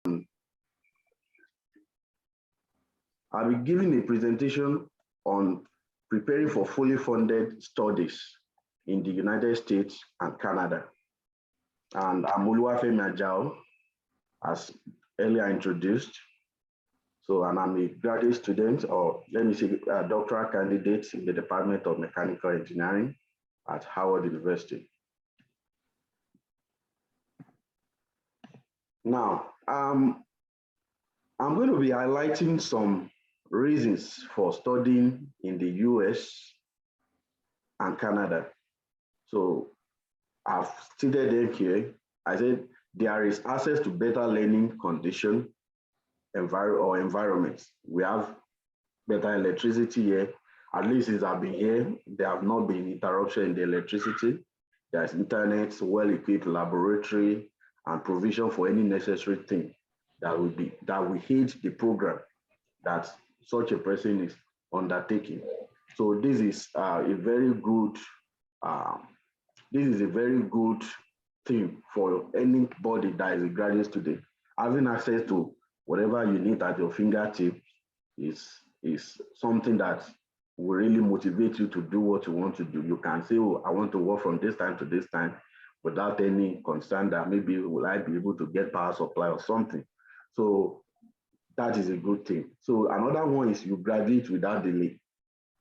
I'll be giving a presentation on preparing for fully funded studies in the United States and Canada. And I'm Oluwafemi Ajao, as earlier introduced. So, and I'm a graduate student, or let me say a doctoral candidate in the Department of Mechanical Engineering at Howard University. Now, I'm going to be highlighting some reasons for studying in the US and Canada. So I've stated them here. I said there is access to better learning condition or environments. We have better electricity here. At least since I've been here, there have not been interruption in the electricity. There's internet, well-equipped laboratory, and provision for any necessary thing that will aid the program that such a person is undertaking. So this is a very good thing for anybody that is a graduate student. Having access to whatever you need at your fingertip is something that will really motivate you to do what you want to do. You can say, oh, I want to work from this time to this time without any concern that maybe will I be able to get power supply or something. So that is a good thing. So another one is you graduate without delay.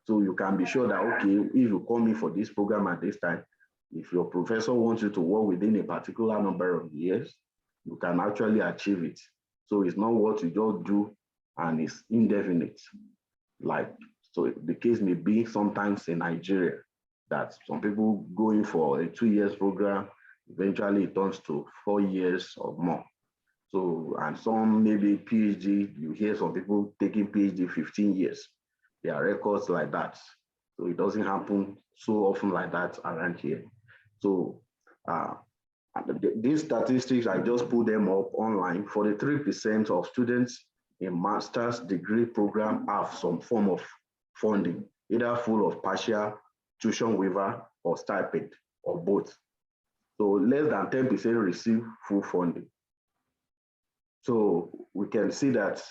So you can be sure that, okay, if you come in for this program at this time, if your professor wants you to work within a particular number of years, you can actually achieve it. So it's not what you just do and it's indefinite. Like, so the case may be sometimes in Nigeria that some people going for a 2 years program, eventually it turns to 4 years or more. So, and some maybe PhD, you hear some people taking PhD 15 years. There are records like that. So it doesn't happen so often like that around here. So these statistics, I just put them up online. 43% of students in master's degree program have some form of funding, either full or partial tuition waiver or stipend, or both. So less than 10% receive full funding. So we can see that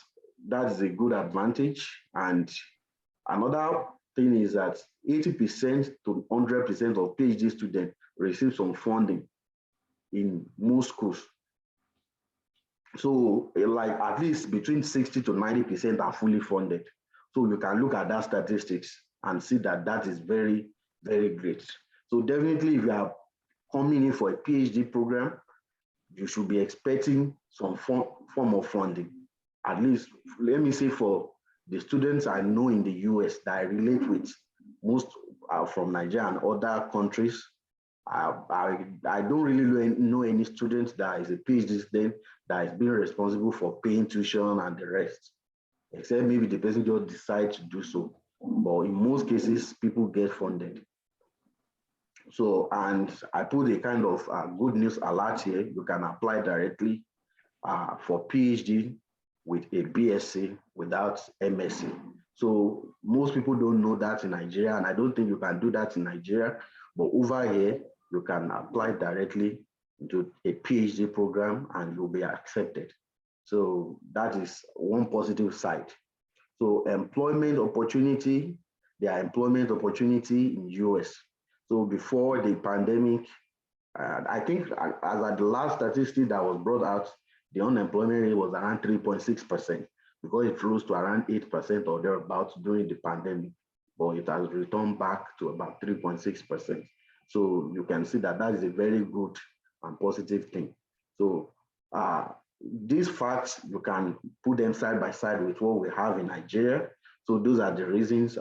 that is a good advantage. And another thing is that 80% to 100% of PhD students receive some funding in most schools. So like at least between 60 to 90% are fully funded. So you can look at that statistics and see that that is very, very great. So definitely if you are coming in for a PhD program, you should be expecting some form of funding. At least, let me say for the students I know in the US that I relate with, most are from Nigeria and other countries. I don't really know any student that is a PhD student that is being responsible for paying tuition and the rest, except maybe the person just decides to do so. But in most cases, people get funded. So, and I put a kind of good news alert here. You can apply directly for PhD with a BSc without MSc. So most people don't know that in Nigeria, and I don't think you can do that in Nigeria, but over here, you can apply directly into a PhD program and you'll be accepted. So that is one positive side. So employment opportunity, there are employment opportunity in US. So before the pandemic, I think as at the last statistic that was brought out, the unemployment rate was around 3.6% because it rose to around 8% or thereabouts during the pandemic, but it has returned back to about 3.6%. So you can see that that is a very good and positive thing. So these facts, you can put them side by side with what we have in Nigeria. So those are the reasons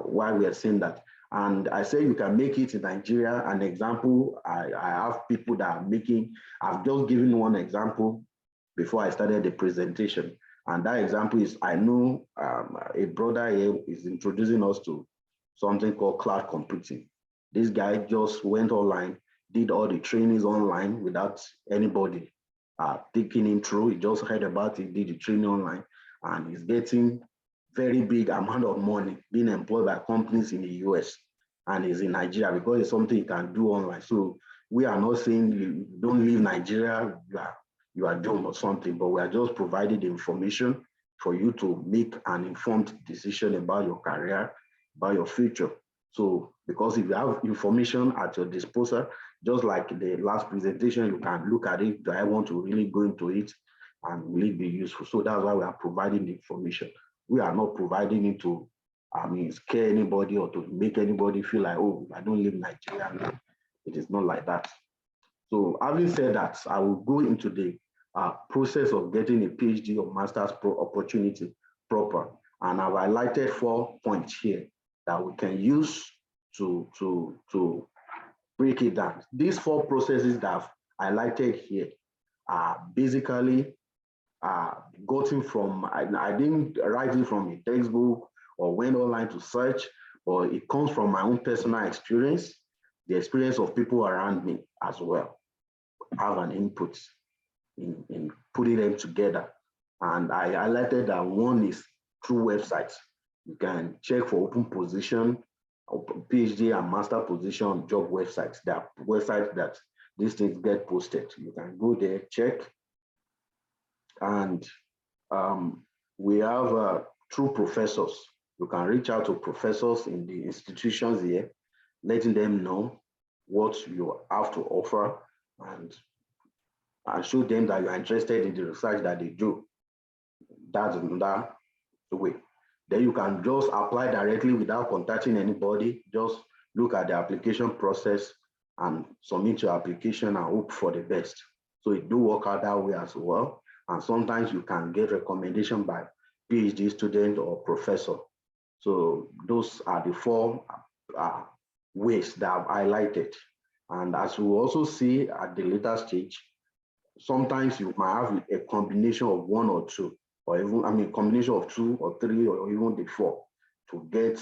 why we are saying that. And I say you can make it in Nigeria. An example, I have people that are making, I've just given one example before I started the presentation. And that example is, I know a brother here is introducing us to something called cloud computing. This guy just went online, did all the trainings online without anybody taking him through. He just heard about it, did the training online, and he's getting very big amount of money being employed by companies in the US and is in Nigeria because it's something you can do online. So we are not saying you don't leave Nigeria, you are doomed or something, but we are just providing the information for you to make an informed decision about your career, about your future. So, because if you have information at your disposal, just like the last presentation, you can look at it. Do I want to really go into it? And will it be useful? So that's why we are providing the information. We are not providing it to, scare anybody or to make anybody feel like, oh, I don't live in Nigeria now. It is not like that. So having said that, I will go into the process of getting a PhD or master's opportunity proper. And I've highlighted 4 points here that we can use to break it down. These 4 processes that I've highlighted here are basically gotten from, I didn't write it from a textbook or went online to search, or it comes from my own personal experience, the experience of people around me as well. Have an input in putting them together. And I highlighted that one is through websites. You can check for open position, PhD and master position on job websites. There are websites that these things get posted. You can go there, check. And we have through professors. You can reach out to professors in the institutions here, letting them know what you have to offer and show them that you're interested in the research that they do. That's another way. Then you can just apply directly without contacting anybody. Just look at the application process and submit your application and hope for the best. So it do work out that way as well. And sometimes you can get recommendation by PhD student or professor. So those are the 4 ways that I've highlighted. And as we also see at the later stage, sometimes you might have a combination of 1 or 2, or even, combination of 2 or 3, or even the 4 to get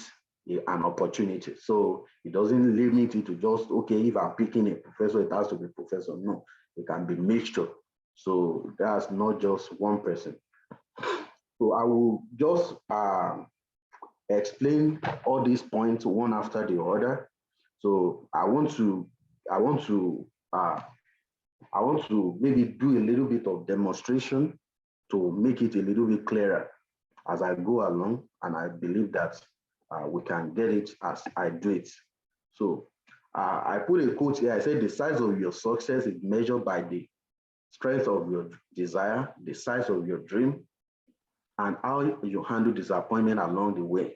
an opportunity. So it doesn't limit it to just, okay, if I'm picking a professor, it has to be professor. No, it can be mixture. So that's not just one person. So I will just explain all these points one after the other. So I want to maybe do a little bit of demonstration to make it a little bit clearer as I go along, and I believe that we can get it as I do it. So I put a quote here. I said the size of your success is measured by the strength of your desire, the size of your dream, and how you handle disappointment along the way.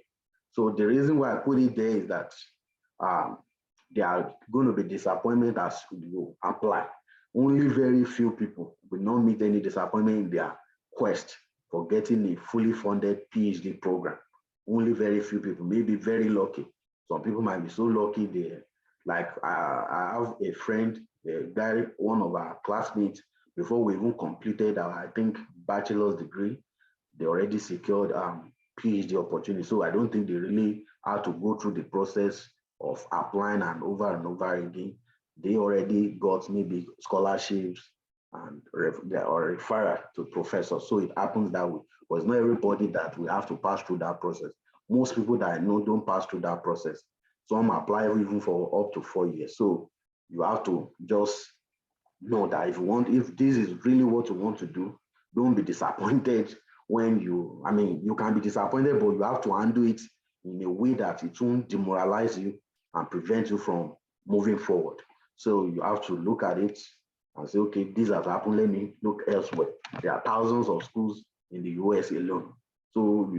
So the reason why I put it there is that there are going to be disappointment as you apply. Only very few people will not meet any disappointment in their quest for getting a fully funded PhD program. Only very few people, maybe very lucky. Some people might be so lucky they, like I have a friend, a guy, one of our classmates, before we even completed our, I think, bachelor's degree, they already secured PhD opportunity. So I don't think they really had to go through the process of applying and over again. They already got maybe scholarships and or referral to professors. So it happens that way. But it's not everybody that will have to pass through that process. Most people that I know don't pass through that process. Some apply even for up to 4 years. So you have to just know that if this is really what you want to do, don't be disappointed when you can be disappointed, but you have to handle it in a way that it won't demoralize you and prevent you from moving forward. So you have to look at it and say, okay, this has happened, let me look elsewhere. There are thousands of schools in the US alone. So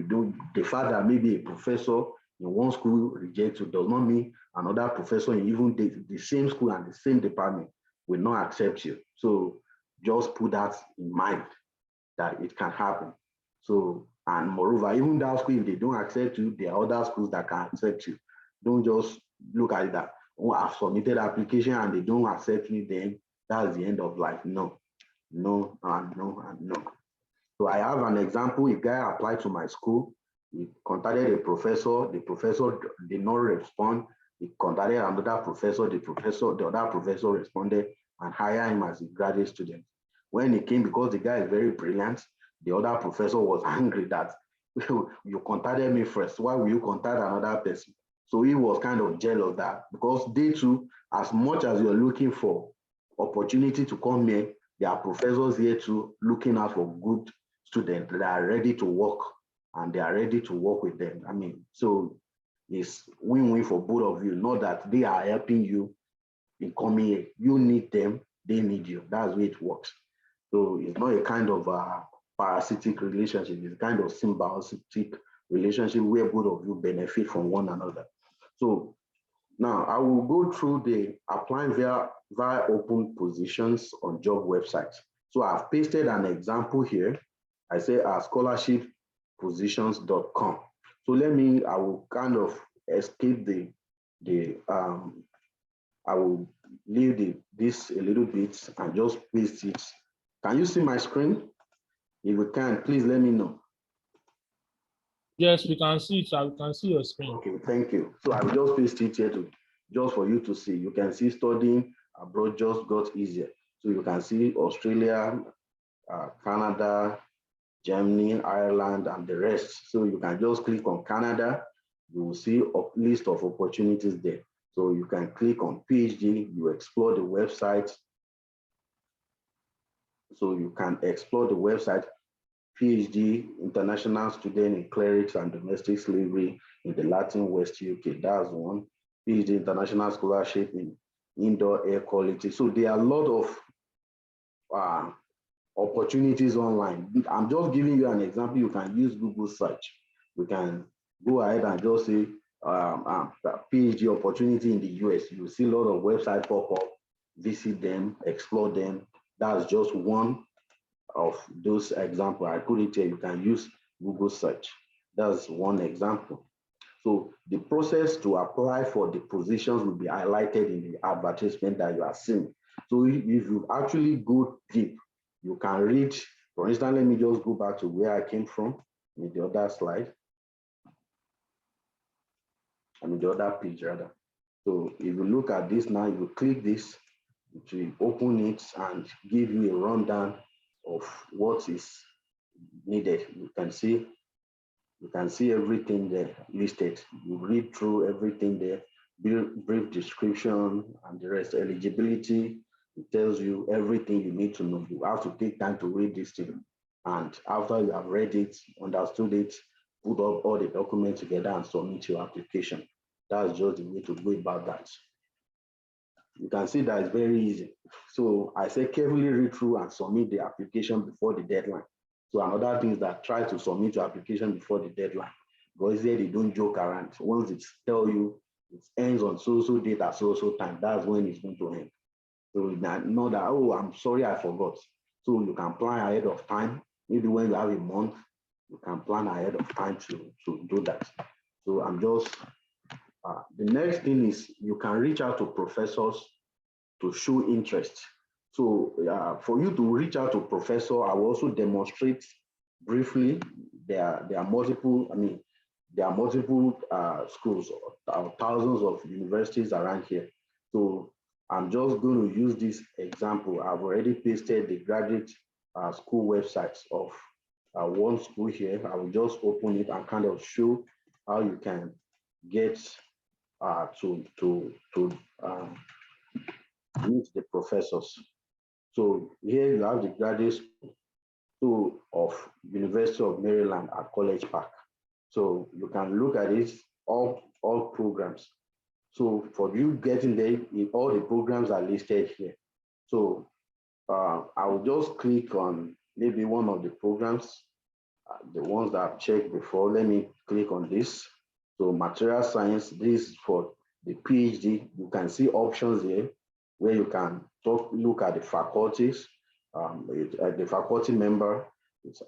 the fact that maybe a professor in one school rejects you does not mean another professor in even the same school and the same department will not accept you. So just put that in mind that it can happen. So, and moreover, even that school, if they don't accept you, there are other schools that can accept you. Don't just look at it that, oh, I've submitted application and they don't accept me, then that's the end of life. No, no, and no, and no. So I have an example. A guy applied to my school. He contacted a professor. The professor did not respond. He contacted another professor. The other professor responded and hired him as a graduate student. When he came, because the guy is very brilliant, the other professor was angry that you contacted me first. Why will you contact another person? So he was kind of jealous that because they too, as much as you're looking for opportunity to come here, there are professors here too looking out for good students that are ready to work, and they are ready to work with them. I mean, so it's win-win for both of you. Not that they are helping you in coming here. You need them, they need you. That's the way it works. So it's not a kind of parasitic relationship. It's a kind of symbiotic relationship where both of you benefit from one another. So now I will go through the applying via open positions on job websites. So I've pasted an example here. I say scholarshippositions.com. So I will kind of escape I will leave this a little bit and just paste it. Can you see my screen? If you can, please let me know. Yes, we can see it, sir. We can see your screen. Okay, thank you. So I will just paste it here just for you to see. You can see studying abroad just got easier. So you can see Australia, Canada, Germany, Ireland, and the rest. So you can just click on Canada. You will see a list of opportunities there. So you can click on PhD, you explore the website. So you can explore the website, PhD, international student in clerics and domestic slavery in the Latin West UK. That's one. PhD, international scholarship in indoor air quality. So there are a lot of opportunities online. I'm just giving you an example. You can use Google search. You can go ahead and just say PhD opportunity in the US. You see a lot of websites pop up, visit them, explore them. That's just one of those examples. I put it here. You can use Google search. That's one example. So the process to apply for the positions will be highlighted in the advertisement that you are seeing. So if you actually go deep, you can read. For instance, let me just go back to where I came from in the other slide. I mean, the other page rather. So if you look at this now, you click this, it will open it and give you a rundown of what is needed. You can see everything there listed. You read through everything there, brief description and the rest. Eligibility, it tells you everything you need to know. You have to take time to read this thing. And after you have read it, understood it, put up all the documents together and submit your application. That's just the way to go about that. You can see that it's very easy. So I say carefully read through and submit the application before the deadline. So another thing is that try to submit your application before the deadline. Because here they don't joke around. Once it tell you it ends on so date at so time, that's when it's going to end. So know that, oh, I'm sorry, I forgot. So you can plan ahead of time. Maybe when you have a month, you can plan ahead of time to do that. So I'm just, the next thing is you can reach out to professors to show interest. So for you to reach out to professor, I will also demonstrate briefly. There are multiple, there are multiple schools, thousands of universities around here. So I'm just going to use this example. I've already pasted the graduate school websites of one school here. I will just open it and kind of show how you can get to meet the professors. So here you have the graduate school of University of Maryland at College Park. So you can look at it, all programs. So for you getting there, all the programs are listed here. So I will just click on maybe one of the programs, the ones that I've checked before. Let me click on this. So material science, this is for the PhD. You can see options here where you can look at the faculties, the faculty member.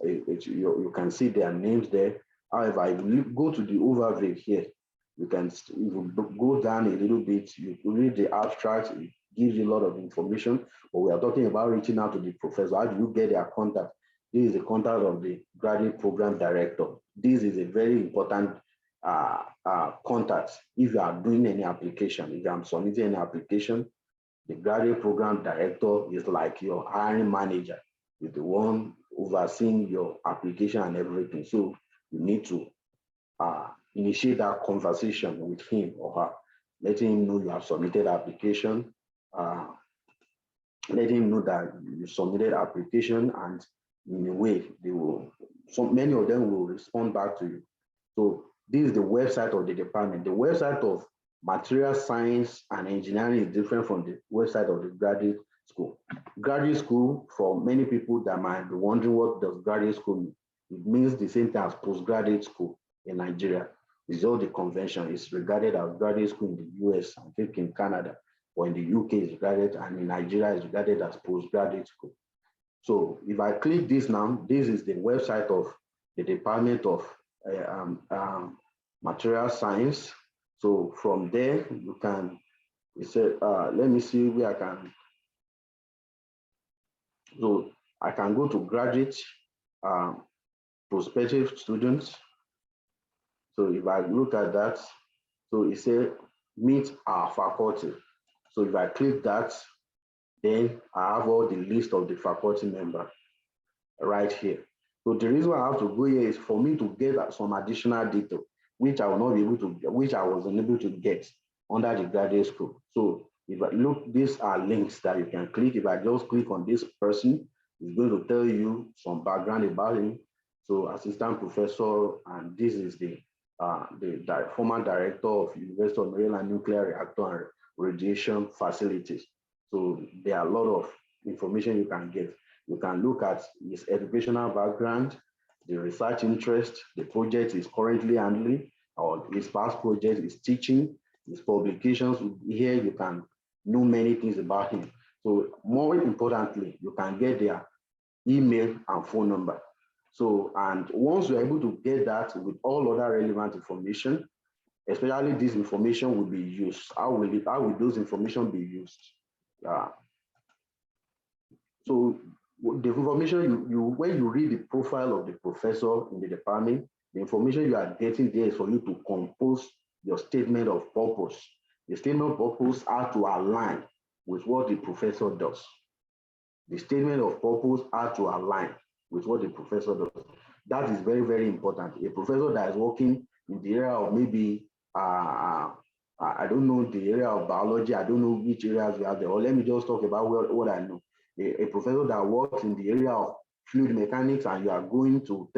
You can see their names there. However, if you go to the overview here, you go down a little bit, you read the abstract, it gives you a lot of information, but we are talking about reaching out to the professor. How do you get their contact? This is the contact of the graduate program director. This is a very important contact if you are doing any application. If I'm submitting any application, the graduate program director is like your hiring manager, is the one overseeing your application and everything. So you need to initiate that conversation with him or her, letting him know you have submitted application, let him know that you submitted application, and in a way they will, so many of them will respond back to you. So this is the website of the department. The website of material science and engineering is different from the website of the graduate school. Graduate school, for many people that might be wondering what does graduate school mean, it means the same thing as postgraduate school in Nigeria. It's all the convention. It's regarded as graduate school in the US, I think in Canada, or in the UK is regarded, and in Nigeria is regarded as postgraduate school. So if I click this now, this is the website of the Department of Material Science. So from there, you can, it said, let me see where I can, so I can go to graduate, prospective students. So if I look at that, so it said, meet our faculty. So if I click that, then I have all the list of the faculty member right here. So the reason why I have to go here is for me to get some additional detail, which I will not be able to, which I wasn't able to get under the graduate school. So if I look, these are links that you can click. If I just click on this person, it's going to tell you some background about him. So assistant professor, and this is the former director of University of Maryland Nuclear Reactor and Radiation Facilities. So there are a lot of information you can get. You can look at his educational background, the research interest, the project is currently handling, or his past project is teaching, his publications. Here you can know many things about him. So more importantly, you can get their email and phone number. So, and once you're able to get that with all other relevant information, especially this information will be used. How will those information be used? So the information when you read the profile of the professor in the department, the information you are getting there is for you to compose your statement of purpose. The statement of purpose has to align with what the professor does. The statement of purpose has to align with what the professor does. That is very, very important. A professor that is working in the area of maybe, I don't know the area of biology, I don't know which areas we have there, or let me just talk about what I know. A professor that works in the area of fluid mechanics, and you are going to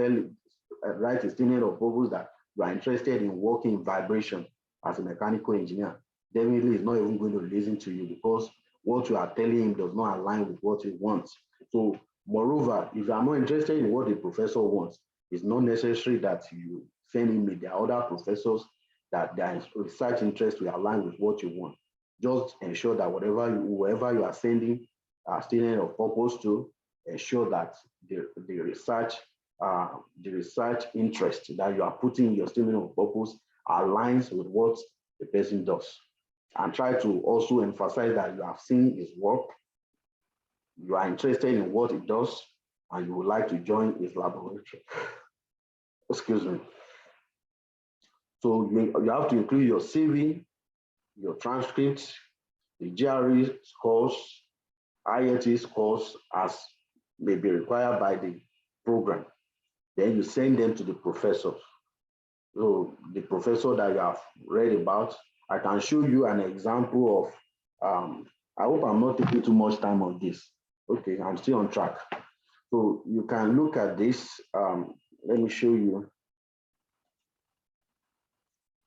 write a statement of purpose that you are interested in working in vibration as a mechanical engineer, definitely is not even going to listen to you, because what you are telling him does not align with what he wants. So moreover, if you are not interested in what the professor wants, it's not necessary that you send him. There are other professors that their research interest will align with what you want. Just ensure that whoever you are sending a statement of purpose to, ensure that the research interest that you are putting in your statement of purpose aligns with what the person does. And try to also emphasize that you have seen his work, you are interested in what he does, and you would like to join his laboratory. Excuse me. So you have to include your CV, your transcripts, the GRE scores, IELTS scores as may be required by the program. Then you send them to the professor. So the professor that you have read about, I can show you an example of, I hope I'm not taking too much time on this. Okay, I'm still on track. So you can look at this. Let me show you.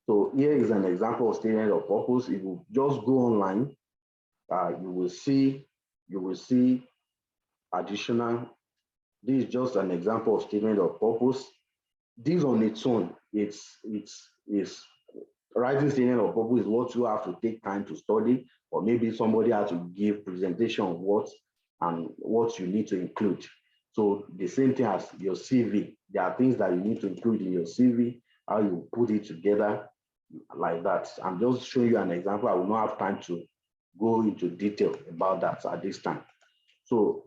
So here is an example of statement of purpose. If you just go online, you will see additional. This is just an example of statement of purpose. This on its own, it's writing statement of purpose is what you have to take time to study, or maybe somebody has to give presentation of what you need to include. So the same thing as your CV. There are things that you need to include in your CV, how you put it together like that. I'm just showing you an example. I will not have time to go into detail about that at this time. So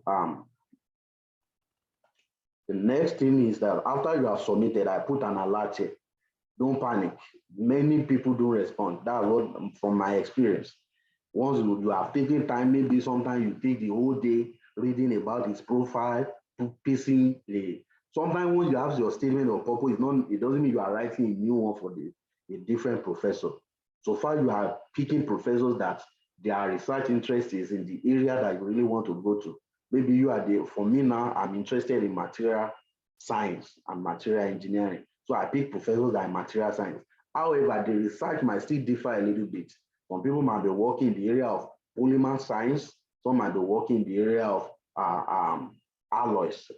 the next thing is that after you have submitted, I put an alert here. Don't panic. Many people don't respond. That's what, from my experience. Once you have taken time, maybe sometimes you take the whole day reading about his profile, piecing the. Sometimes when you have your statement of purpose, it doesn't mean you are writing a new one for a different professor. So far, you are picking professors that their research interest is in the area that you really want to go to. Maybe you are for me now, I'm interested in material science and material engineering. So I pick professors that are in material science. However, the research might still differ a little bit. Some people might be working in the area of polymer science. Some might be working in the area of alloys,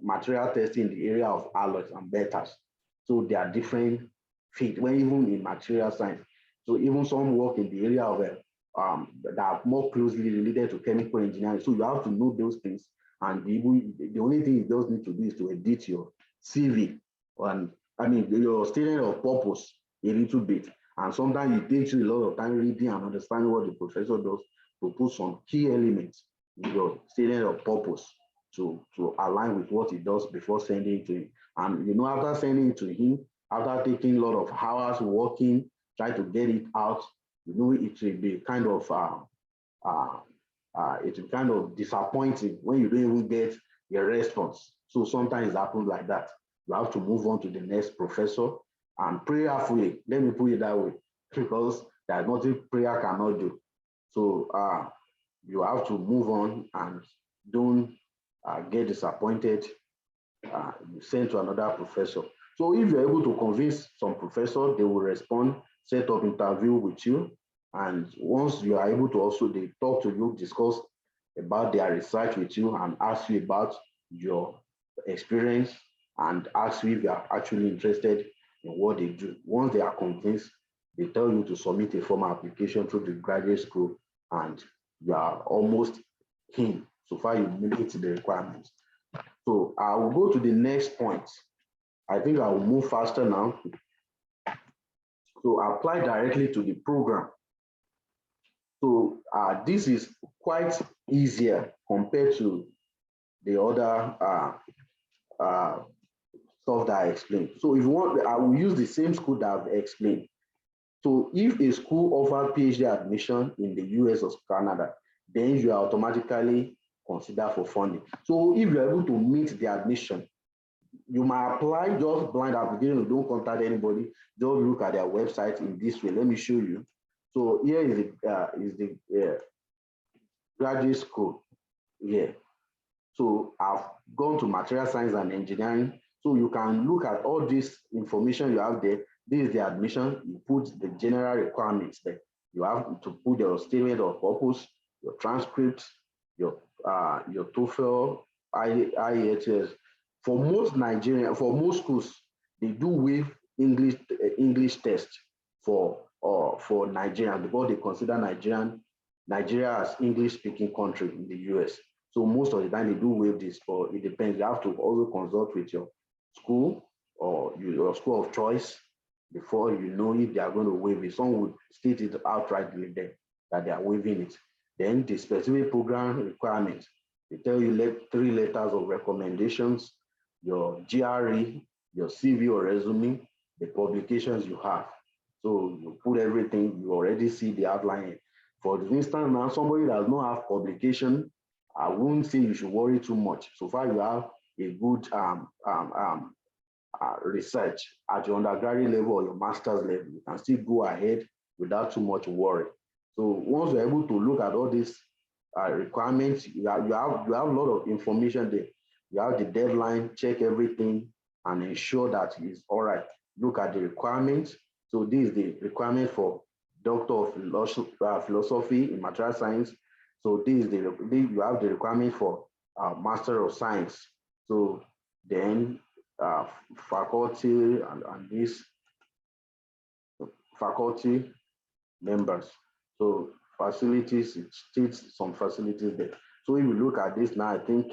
material testing in the area of alloys and metals. So there are different fields, when even in material science. So even some work in the area of that are more closely related to chemical engineering. So you have to know those things. And the only thing you just need to do is to edit your CV and your statement of purpose a little bit. And sometimes it takes you a lot of time reading and understanding what the professor does to put some key elements in your statement of purpose to align with what he does before sending it to him. And after sending it to him, after taking a lot of hours working, try to get it out, it will be kind of it will kind of disappointing when you don't even get a response. So sometimes it happens like that. You have to move on to the next professor and prayerfully, let me put it that way, because there's nothing prayer cannot do. So you have to move on and don't get disappointed. You send to another professor. So if you're able to convince some professor, they will respond, set up interview with you. And once you are able to also, they talk to you, discuss about their research with you and ask you about your experience and ask you if you are actually interested in what they do. Once they are convinced, they tell you to submit a formal application through the graduate school and you are almost in, so far you meet the requirements. So I will go to the next point. I think I will move faster now. So apply directly to the program. So this is quite easier compared to the other stuff that I explained. So if you want, I will use the same school that I've explained. So if a school offers PhD admission in the US or Canada, then you are automatically considered for funding. So if you're able to meet the admission, you might apply just blind application, don't contact anybody, just look at their website in this way. Let me show you. So here is the graduate school here. So I've gone to material science and engineering. So you can look at all this information you have there. This is the admission. You put the general requirements there. You have to put your statement of purpose, your transcript, your TOEFL, IELTS. For most schools, they do waive English test for Nigerians because they consider Nigeria as English-speaking country in the US. So most of the time they do waive this, but it depends. You have to also consult with your school or your school of choice before you know if they are going to waive it. Some would state it outrightly there that they are waiving it. Then the specific program requirements, they tell you 3 letters of recommendations, your GRE, your CV or resume, the publications you have. So you put everything, you already see the outline. For instance, now somebody does not have publication, I wouldn't say you should worry too much. So far you have a good research at your undergraduate level or your master's level, you can still go ahead without too much worry. So once you're able to look at all these requirements, you have a lot of information there. You have the deadline, check everything and ensure that it's all right. Look at the requirements. So this is the requirement for Doctor of Philosophy in Material Science. So this is you have the requirement for Master of Science. So then faculty and these faculty members. So facilities, it states some facilities there. So if you look at this now, I think,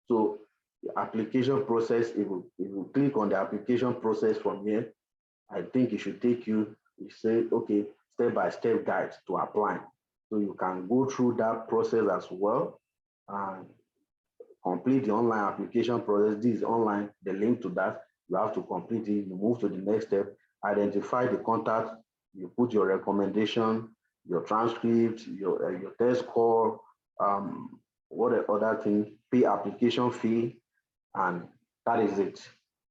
so the application process, if you click on the application process from here, I think it should take you, you say, okay, step-by-step guide to apply. So you can go through that process as well and complete the online application process. This is online, the link to that, you have to complete it. You move to the next step, identify the contact, you put your recommendation, your transcript, your test score, what other thing, pay application fee, and that is it.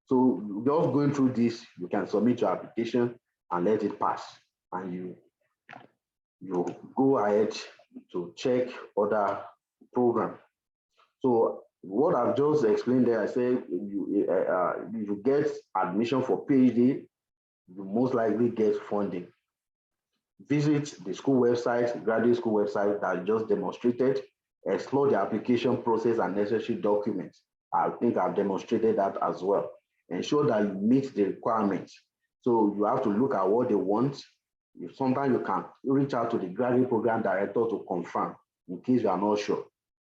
So just going through this, you can submit your application and let it pass. and you go ahead to check other programs. So what I've just explained there, I said you get admission for PhD, you most likely get funding. Visit the school website, graduate school website that I just demonstrated, explore the application process and necessary documents. I think I've demonstrated that as well. Ensure that you meet the requirements. So you have to look at what they want. Sometimes you can reach out to the graduate program director to confirm in case you are not sure.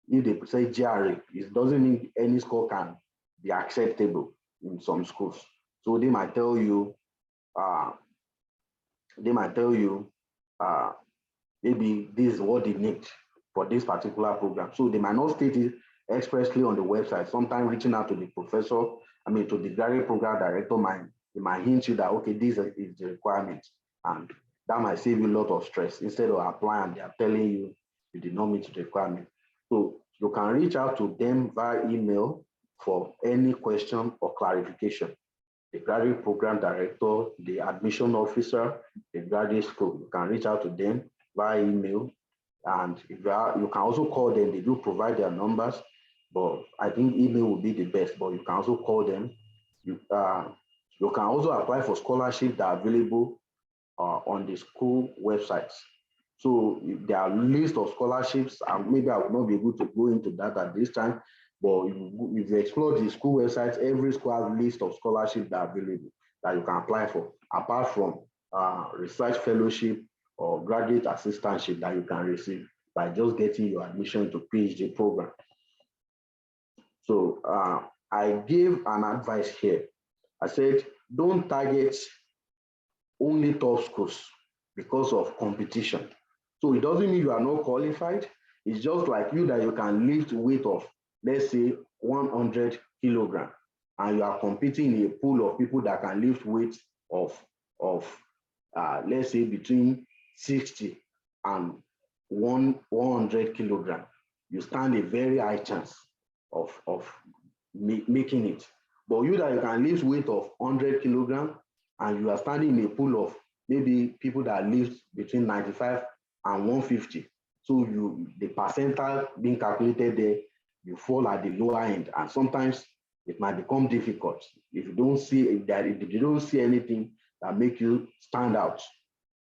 If they say GRA, it doesn't mean any score can be acceptable in some schools. So they might tell you, uh, they might tell you uh, maybe this is what they need for this particular program. So they might not state it expressly on the website. Sometimes reaching out to the professor, to the graduate program director, they might hint you that, okay, this is the requirement. And that might save you a lot of stress. Instead of applying, they are telling you you did not meet the requirement. So you can reach out to them via email for any question or clarification. The graduate program director, the admission officer, the graduate school, you can reach out to them via email. And if you can also call them. They do provide their numbers, but I think email will be the best, but you can also call them. You can also apply for scholarships that are available on the school websites. So there are lists of scholarships, and maybe I will not be able to go into that at this time, but if you explore the school websites, every school has a list of scholarships that are available that you can apply for, apart from research fellowship or graduate assistantship that you can receive by just getting your admission to PhD program. So I gave an advice here. I said, don't target only top schools because of competition. So it doesn't mean you are not qualified. It's just like you that you can lift weight of, let's say, 100 kilograms, and you are competing in a pool of people that can lift weight of let's say, between 60 and 100 kilograms. You stand a very high chance of making it. But you that you can lift weight of 100 kilograms, and you are standing in a pool of maybe people that lift between 95 and 150. So the percentile being calculated there, you fall at the lower end, and sometimes it might become difficult if you don't see if you don't see anything that make you stand out.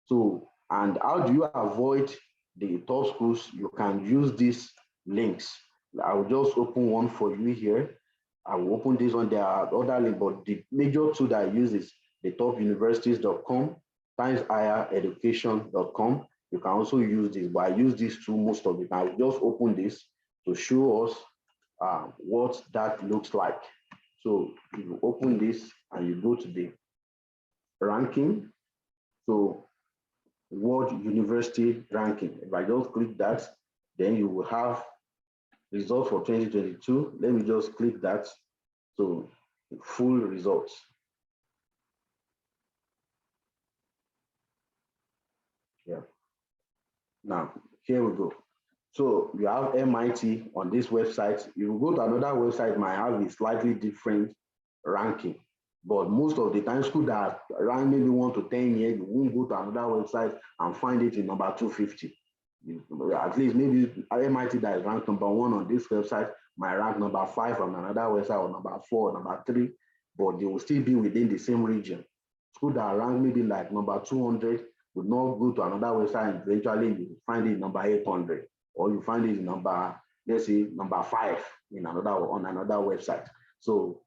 So, and how do you avoid the top schools? You can use these links. I will just open one for you here. I will open this one. There are other links, but the major tool that I use is the topuniversities.com, timeshighereducation.com. You can also use this, but I use this tool most of the time. I will just open this to show us what that looks like. So you open this and you go to the ranking. So World University ranking. If I just click that, then you will have results for 2022. Let me just click that. So full results. Yeah. Now, here we go. So you have MIT on this website. If you go to another website, might have a slightly different ranking. But most of the time, school that rank maybe 1 to 10 years, you won't go to another website and find it in number 250. At least maybe MIT that is ranked number 1 on this website might rank number 5 on another website, or number 4, or number 3, but they will still be within the same region. School that rank maybe like number 200 would not go to another website, and eventually you find it number 800, or you find it number, let's say, number 5 on another website. So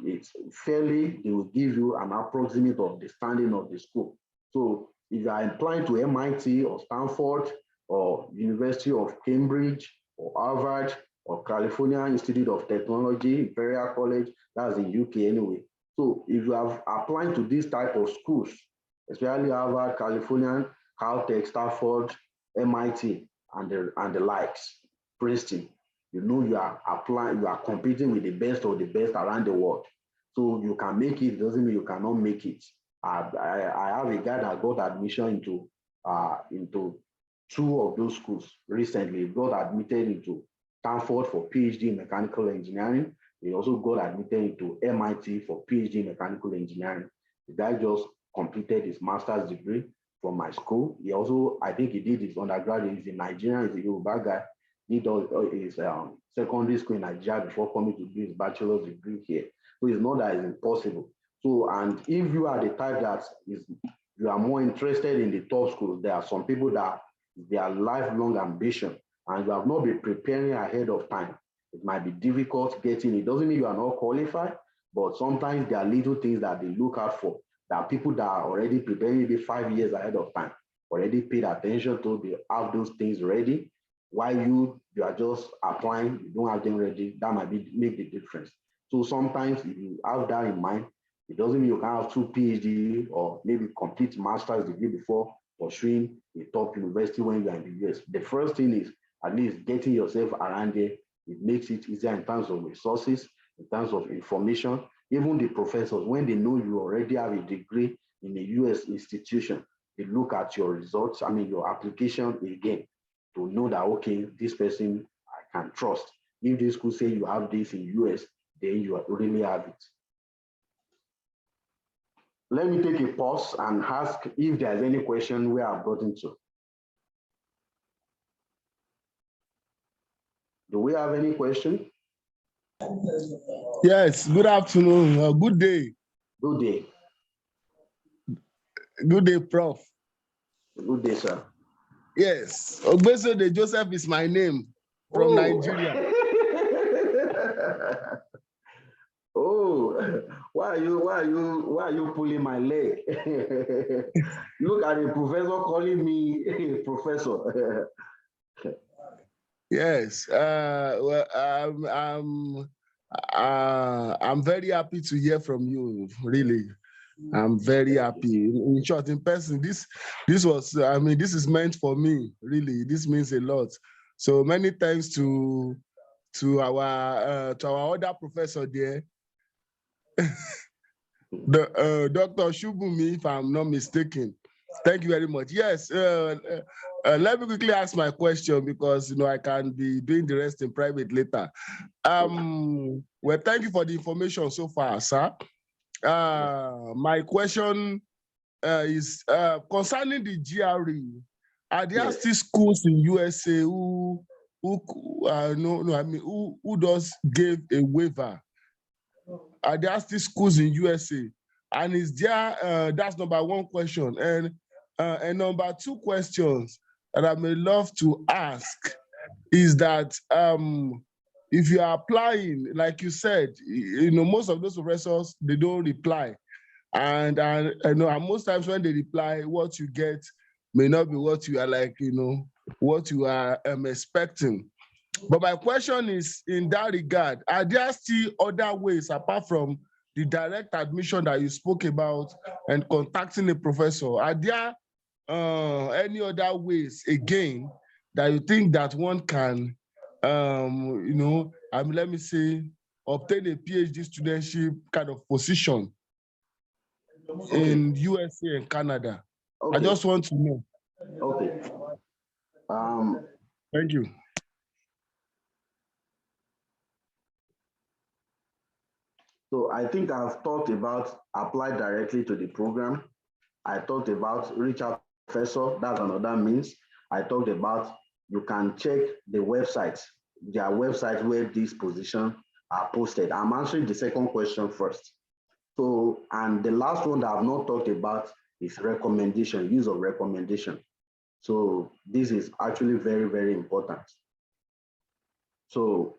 it's fairly, they will give you an approximate of the standing of the school. So if you are applying to MIT or Stanford or University of Cambridge or Harvard or California Institute of Technology, Imperial College, that's in UK anyway. So if you have applied to this type of schools, especially Harvard, California, Caltech, Stanford, MIT, and the likes, Princeton, you know you are applying, you are competing with the best of the best around the world. So you can make it, doesn't mean you cannot make it. I have a guy that got admission into 2 of those schools recently. He got admitted into Stanford for PhD in mechanical engineering. He also got admitted into MIT for PhD in mechanical engineering. The guy just completed his master's degree from my school. He also, I think he did his undergraduate. He's a Nigerian, he's a Yoruba guy. He does his secondary school in Nigeria before coming to do his bachelor's degree here. So it's not that it's impossible. So, and if you are the type that is, you are more interested in the top schools, there are some people that their lifelong ambition, and you have not been preparing ahead of time. It might be difficult getting it. Doesn't mean you are not qualified, but sometimes there are little things that they look out for. There are people that are already preparing maybe 5 years ahead of time, already paid attention to, they have those things ready. While you are just applying, you don't have them ready, that might make the difference. So sometimes if you have that in mind, it doesn't mean you can have 2 PhD or maybe complete master's degree before pursuing a top university when you are in the US. The first thing is at least getting yourself around there. It makes it easier in terms of resources, in terms of information. Even the professors, when they know you already have a degree in a US institution, they look at your results, I mean, your application again, to know that, okay, this person I can trust. If this school say you have this in US, then you really have it. Let me take a pause and ask if there's any question we have gotten to. Do we have any question? Yes, good afternoon, good day. Good day. Good day, Prof. Good day, sir. Yes, Ogbesode Joseph is my name from Nigeria. Oh, why are you pulling my leg? Look at the professor calling me a professor. Yes, well, I'm very happy to hear from you. Really, I'm very happy. In short, in person, this was, I mean, this is meant for me. Really, this means a lot. So many thanks to our other professor there. Dr. Shubumi, if I'm not mistaken. Thank you very much. Yes, let me quickly ask my question because I can be doing the rest in private later. Well, thank you for the information so far, sir. My question is concerning the GRE. Are there still schools in USA who does give a waiver? Are there still schools in USA? And is there, that's number one question. And number two questions that I may love to ask is that if you are applying, like you said, most of those professors, they don't reply. And most times when they reply, what you get may not be what you are like, what you are expecting. But my question is, in that regard, are there still other ways apart from the direct admission that you spoke about and contacting a professor? Are there any other ways, again, that you think that one can, let me say, obtain a PhD studentship kind of position in USA and Canada? I just want to know. Okay. Thank you. So I think I've talked about apply directly to the program. I talked about reach out to the professor, that's another means. I talked about you can check the websites, their websites where these positions are posted. I'm answering the second question first. So, and the last one that I've not talked about is recommendation, use of recommendation. So this is actually very, very important. So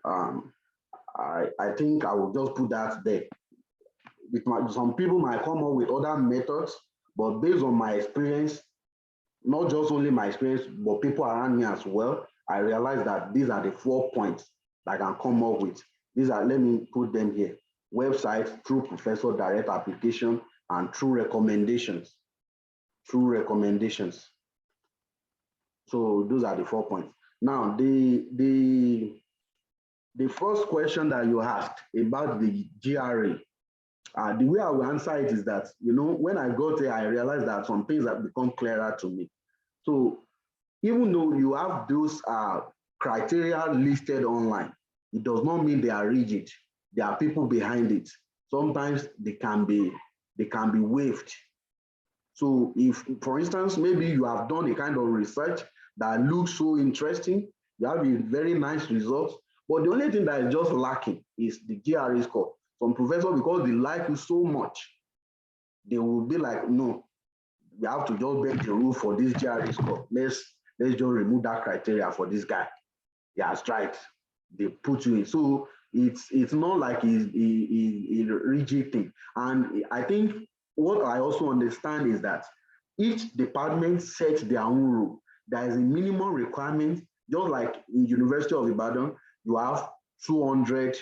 I think I will just put that there. Some people might come up with other methods, but based on my experience, not just only my experience, but people around me as well, I realized that these are the 4 points that I can come up with. These are, let me put them here. Websites, through professor direct application, and through recommendations. Through recommendations. So those are the 4 points. Now, the first question that you asked about the GRE, the way I will answer it is that, when I got there, I realized that some things have become clearer to me. So even though you have those criteria listed online, it does not mean they are rigid. There are people behind it. Sometimes they can be waived. So if, for instance, maybe you have done a kind of research that looks so interesting, you have a very nice result, but the only thing that is just lacking is the GRE score. Some professors, because they like you so much, they will be like, no, we have to just bend the rule for this GRE score. Let's just remove that criteria for this guy. He has tried. They put you in. So it's not like a rigid thing. And I think what I also understand is that each department sets their own rule. There is a minimum requirement, just like in University of Ibadan, you have 200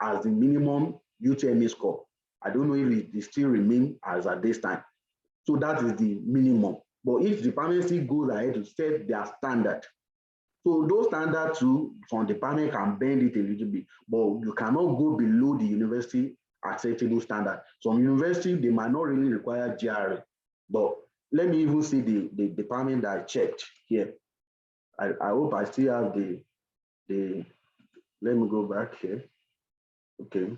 as the minimum UTME score. I don't know if it still remains as at this time. So that is the minimum. But each department still goes ahead to set their standard. So those standards too, some department can bend it a little bit, but you cannot go below the university acceptable standard. Some universities, they might not really require GRE, but let me even see the department that I checked here. I hope I still have let me go back here. Okay.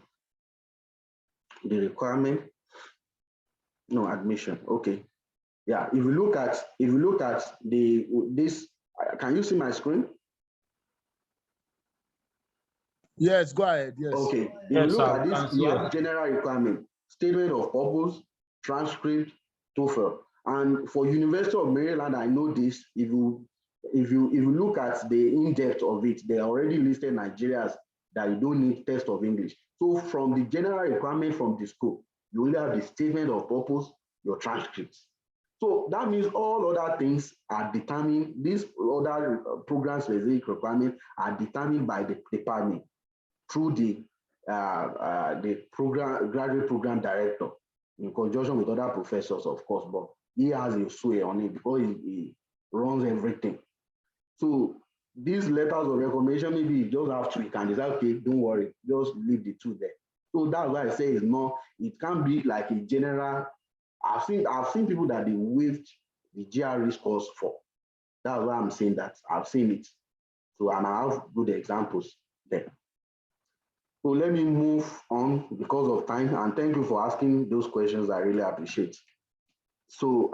The requirement, no, admission, okay. Yeah, if you look at this, can you see my screen? Yes, go ahead. Yes. Okay. If Yes, you look sir, at this, you have general requirement, statement of purpose, transcript, TOEFL. And for University of Maryland, I know this. If you look at the in-depth of it, they already listed Nigerians that you don't need test of English. So from the general requirement from the school, you only have the statement of purpose, your transcripts. So that means all other things are determined, these other program specific requirements are determined by the department through the graduate program director in conjunction with other professors, of course, but he has a sway on it because he runs everything. So these letters of recommendation, maybe you just have to, you can decide, okay, don't worry, just leave the two there. So that's why I say it's not, it can't be like a general. I've seen people that they waived the GRE scores for. That's why I'm saying that. I've seen it. So, and I have good examples there. So let me move on because of time, and thank you for asking those questions. I really appreciate. So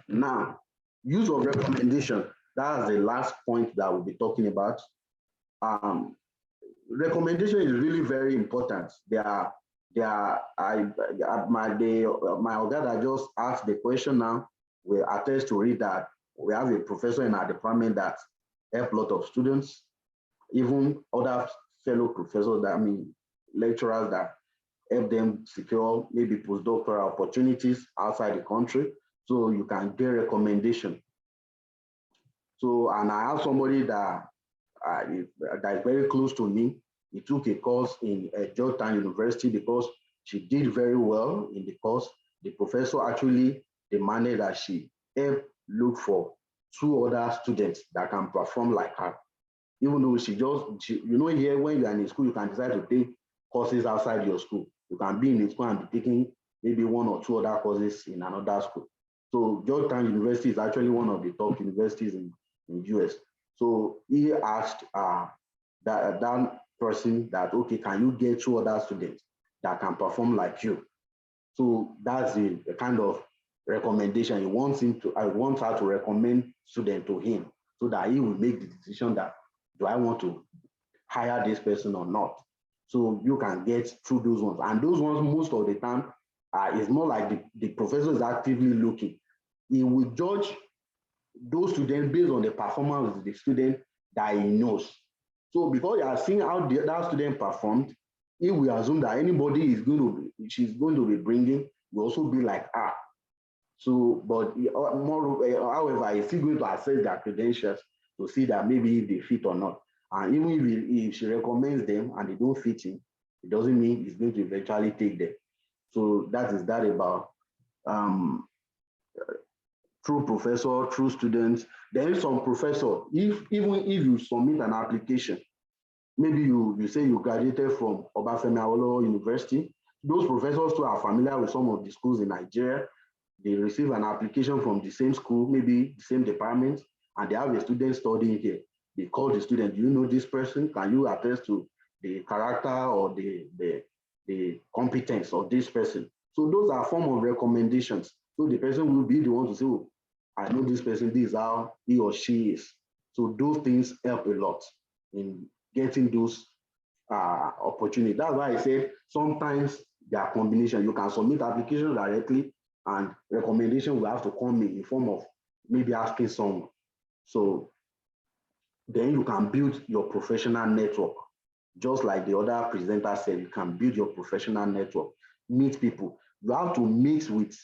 now, use of recommendation. That's the last point that we'll be talking about. Recommendation is really very important. My organ that just asked the question now will attest to it that we have a professor in our department that help a lot of students, even other fellow professors, that lecturers that help them secure maybe postdoctoral opportunities outside the country. So you can get recommendation. So, and I have somebody that is very close to me. He took a course in Georgetown University because she did very well in the course. The professor actually demanded that she help look for 2 other students that can perform like her. Even though you know, here when you're in a school, you can decide to take courses outside your school. You can be in a school and be taking maybe 1 or 2 other courses in another school. So Georgetown University is actually one of the top universities in US. So he asked that person that, okay, can you get 2 other students that can perform like you? So that's the kind of recommendation he wants I want her to recommend student to him so that he will make the decision that, do I want to hire this person or not? So you can get through those ones. And those ones, most of the time, it's not like the professor is actively looking. He will judge those students based on the performance of the student that he knows. So because you are seeing how that student performed, he will assume that anybody she's going to be bringing will also be like her. So, but however, he's still going to assess their credentials to see that maybe if they fit or not. And even if she recommends them and they don't fit in, it doesn't mean he's going to eventually take them. So that is that about true professor, true students. There is some professor, even if you submit an application, maybe you say you graduated from Obafemi Awolowo University, those professors too are familiar with some of the schools in Nigeria. They receive an application from the same school, maybe the same department, and they have a student studying here. They call the student, do you know this person? Can you attest to the character or the competence of this person? So those are form of recommendations. So the person will be the one to say, oh, I know this person, this is how he or she is. So those things help a lot in getting those opportunities. That's why I said sometimes there are combination. You can submit application directly and recommendation will have to come in form of maybe asking someone. So then you can build your professional network. Just like the other presenter said, you can build your professional network, meet people. You have to mix with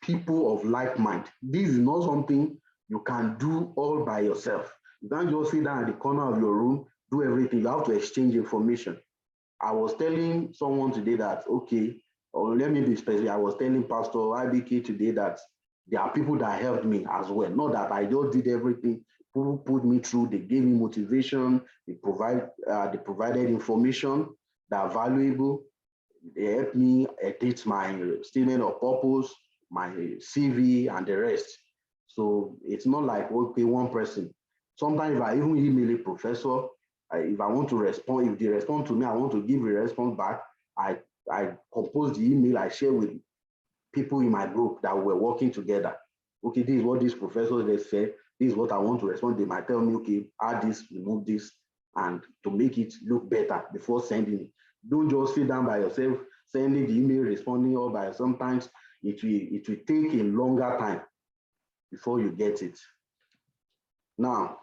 people of like mind. This is not something you can do all by yourself. You can't just sit down at the corner of your room, do everything. You have to exchange information. I was telling someone today that, okay, or let me be specific, I was telling Pastor IBK today that there are people that helped me as well. Not that I just did everything. People put me through, they gave me motivation, they provided information that are valuable. They helped me edit my statement of purpose, my CV, and the rest. So it's not like, okay, one person. Sometimes if I even email a professor, if I want to respond, if they respond to me, I want to give a response back. I compose the email, I share with people in my group that we're working together. Okay, this is what these professors they said. This is what I want to respond. They might tell me, okay, add this, remove this, and to make it look better before sending it. Don't just sit down by yourself, sending the email, responding all by. Sometimes it will take a longer time before you get it. Now,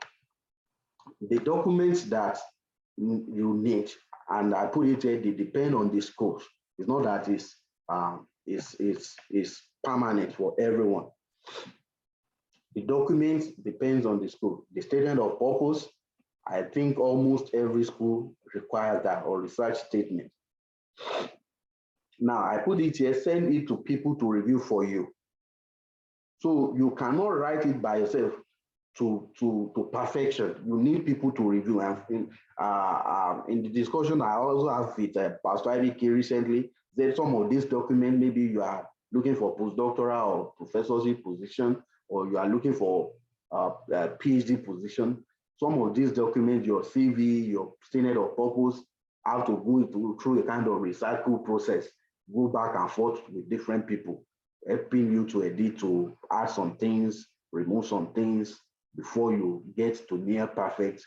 the documents that you need, and I put it here, they depend on the schools. It's not that it's permanent for everyone. The document depends on the school. The statement of purpose, I think almost every school requires that, or research statement. Now, I put it here, send it to people to review for you. So you cannot write it by yourself to perfection. You need people to review. And in the discussion I also have with Pastor IBK recently, that some of these documents, maybe you are looking for postdoctoral or professorship position, or you are looking for a PhD position. Some of these documents, your CV, your statement of purpose, have to go through a kind of recycle process, go back and forth with different people, helping you to edit, to add some things, remove some things before you get to near perfect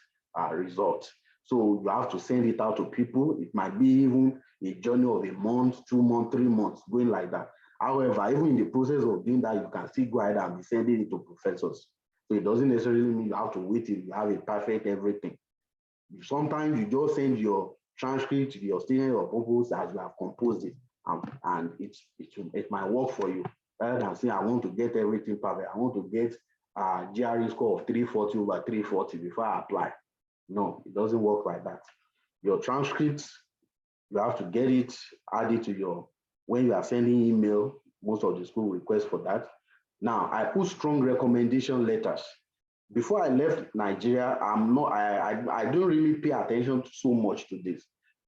result. So you have to send it out to people. It might be even a journey of a month, 2 months, 3 months, going like that. However, even in the process of doing that, you can still go ahead and be sending it to professors. So it doesn't necessarily mean you have to wait till you have a perfect everything. Sometimes you just send your transcript, your statement of purpose as you have composed it, and it might work for you. Rather than saying, I want to get everything perfect, I want to get a GRE score of 340 over 340 before I apply. No, it doesn't work like that. Your transcripts, you have to get it, add it to your, when you are sending email, most of the school request for that. Now, I put strong recommendation letters. Before I left Nigeria, I don't really pay attention so much to this.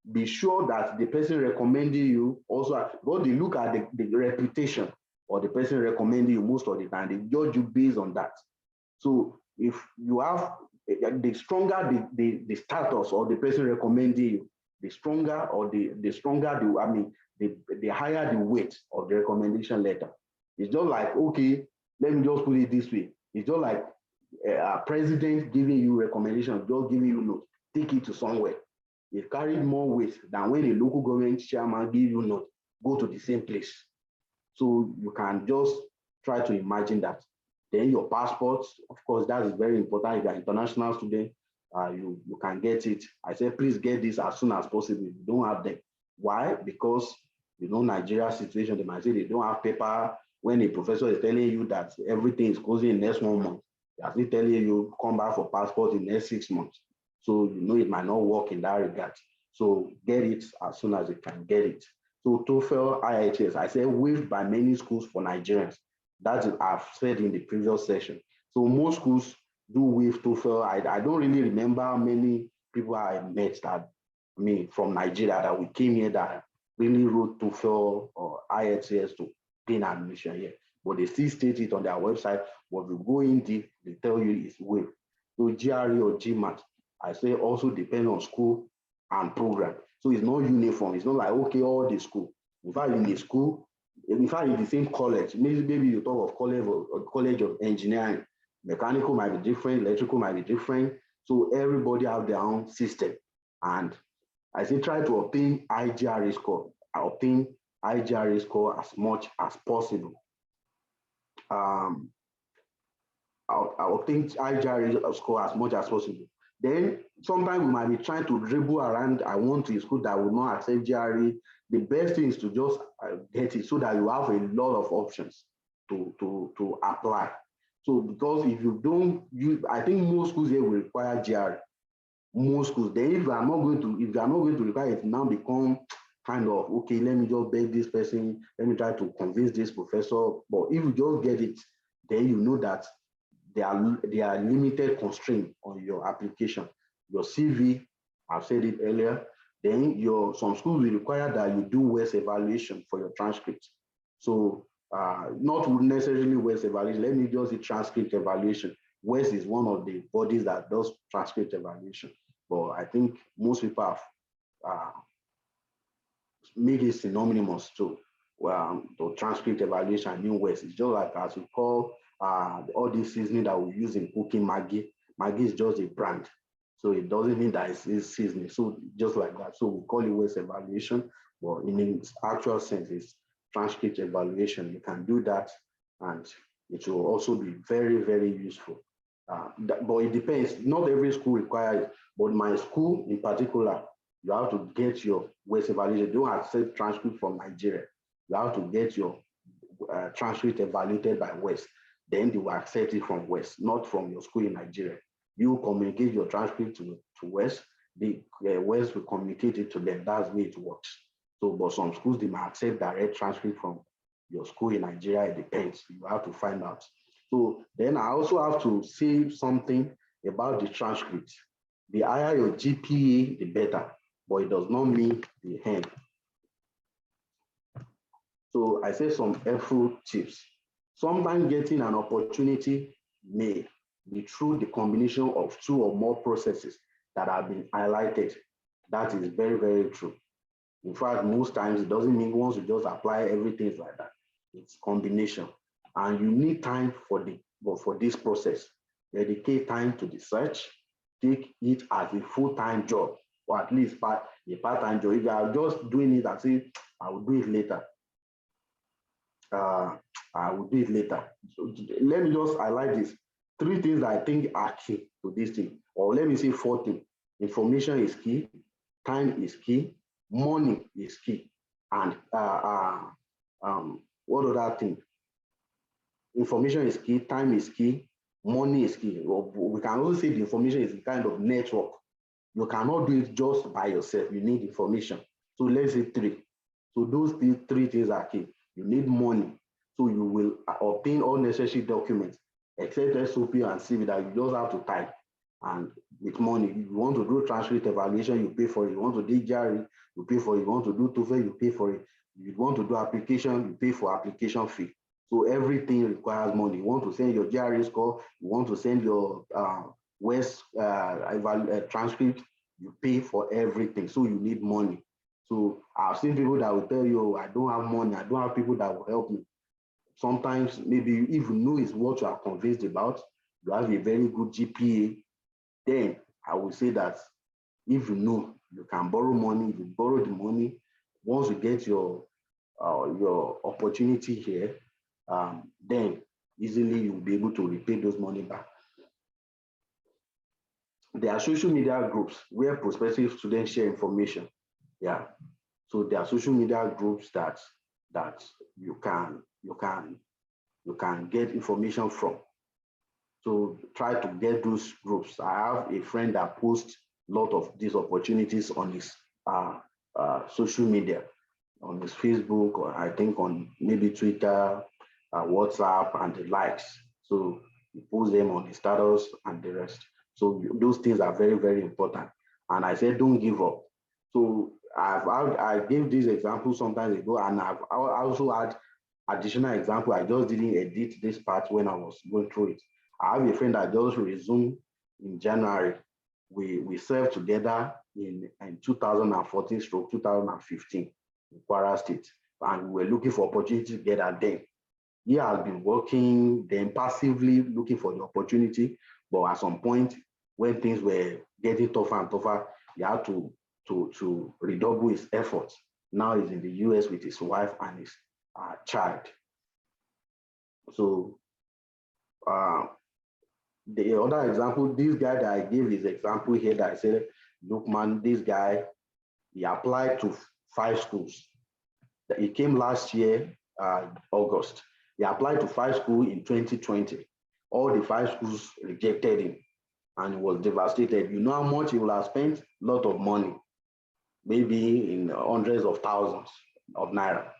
Be sure that the person recommending you also, but they look at the reputation or the person recommending you most of the time, they judge you based on that. So if you have, the stronger the status or the person recommending you, the stronger or the stronger the higher the weight of the recommendation letter. It's just like, okay, let me just put it this way. It's just like a president giving you recommendation, just giving you notes, take it to somewhere. It carried more weight than when a local government chairman give you note, go to the same place. So you can just try to imagine that. Then your passport, of course, that is very important. If you're an international student, you can get it. I said, please get this as soon as possible. If you don't have them. Why? Because you know Nigeria's situation, they might say they don't have paper. When a professor is telling you that everything is closing in the next 1 month, they are still telling you come back for passport in the next 6 months. So you know it might not work in that regard. So get it as soon as you can get it. So TOEFL, IHS, I said waived by many schools for Nigerians. That is, I've said in the previous session. So most schools do waive TOEFL. I don't really remember how many people I met that, from Nigeria that we came here that really wrote TOEFL or IHS to gain admission here. But they still state it on their website. But if you go in deep, they tell you it's waived. So GRE or GMAT, I say also depend on school and program. So it's not uniform. It's not like, okay, all the school. In fact, in the school, in fact, in the same college, maybe you talk of college of engineering, mechanical might be different, electrical might be different. So everybody have their own system. And I say try to obtain IGRA score. Obtain IGRA score as much as possible. I'll obtain IGRA score as much as possible. Then sometimes we might be trying to dribble around. I want to a school that will not accept GRE. The best thing is to just get it so that you have a lot of options to apply. So because if you don't, I think most schools here will require GRE. Most schools. Then if you are not going to require it, now become kind of okay. Let me just beg this person. Let me try to convince this professor. But if you just get it, then you know that there are limited constraints on your application. Your CV, I've said it earlier. Then some schools will require that you do WES evaluation for your transcript. So not necessarily WES evaluation. Let me just say transcript evaluation. WES is one of the bodies that does transcript evaluation. But I think most people have made it synonymous to transcript evaluation and WES. It's just like as we call all this seasoning that we use in cooking Maggi. Maggi is just a brand. So it doesn't mean that it's seasoning. So just like that. So we call it WES evaluation, but in its actual sense, it's transcript evaluation. You can do that and it will also be very, very useful. But it depends. Not every school requires it, but my school in particular, you have to get your WES evaluation. You don't accept transcript from Nigeria. You have to get your transcript evaluated by WES. Then they will accept it from WES, not from your school in Nigeria. You communicate your transcript to WES. The WES will communicate it to them. That's the way it works. So, but some schools, they might accept direct transcript from your school in Nigeria. It depends. You have to find out. So then I also have to say something about the transcript. The higher your GPA, the better, but it does not mean the end. So I say some helpful tips. Sometimes getting an opportunity may be through the combination of two or more processes that have been highlighted. That is very, very true. In fact, most times it doesn't mean once you just apply everything like that. It's combination. And you need time for this process. Dedicate time to the search. Take it as a full-time job, or at least a part-time job. If you are just doing it and say, I will do it later. I will do it later. So let me just highlight this. 3 things that I think are key to this thing, or let me say 4 things. Information is key, time is key, money is key, and what other thing? Information is key, time is key, money is key. We can also say the information is a kind of network. You cannot do it just by yourself. You need information. So let's say 3. So those 3 things are key. You need money. So you will obtain all necessary documents, except SOP and CV that you just have to type. And with money, if you want to do transcript evaluation, you pay for it. You want to do GRE, you pay for it. You want to do TOEFL, you pay for it. If you want to do application, you pay for application fee. So everything requires money. You want to send your GRE score, you want to send your WES transcript, you pay for everything. So you need money. So I've seen people that will tell you, I don't have money, I don't have people that will help me. Sometimes maybe if you know it's what you are convinced about, you have a very good GPA, then I will say that if you know you can borrow money, you borrow the money. Once you get your opportunity here, then easily you'll be able to repay those money back. There are social media groups where prospective students share information. Yeah. So there are social media groups that you can get information from. So try to get those groups. I have a friend that posts a lot of these opportunities on his social media, on his Facebook, or I think on maybe Twitter, WhatsApp, and the likes. So he posts them on his status and the rest. So those things are very, very important. And I said, don't give up. So I gave this example some time ago, and I also had additional example. I just didn't edit this part when I was going through it. I have a friend that just resumed in January. We served together in 2014/2015 in Kwara State. and we were looking for opportunity together then. He has been working, then passively looking for the opportunity, but at some point, when things were getting tougher and tougher, he had to redouble his efforts. Now he's in the US with his wife and his child. So the other example, this guy that I gave his example here that I said, look, man, this guy, he applied to 5 schools. He came last year, August. He applied to 5 schools in 2020. All the 5 schools rejected him and he was devastated. You know how much he will have spent? A lot of money, maybe in hundreds of thousands of naira.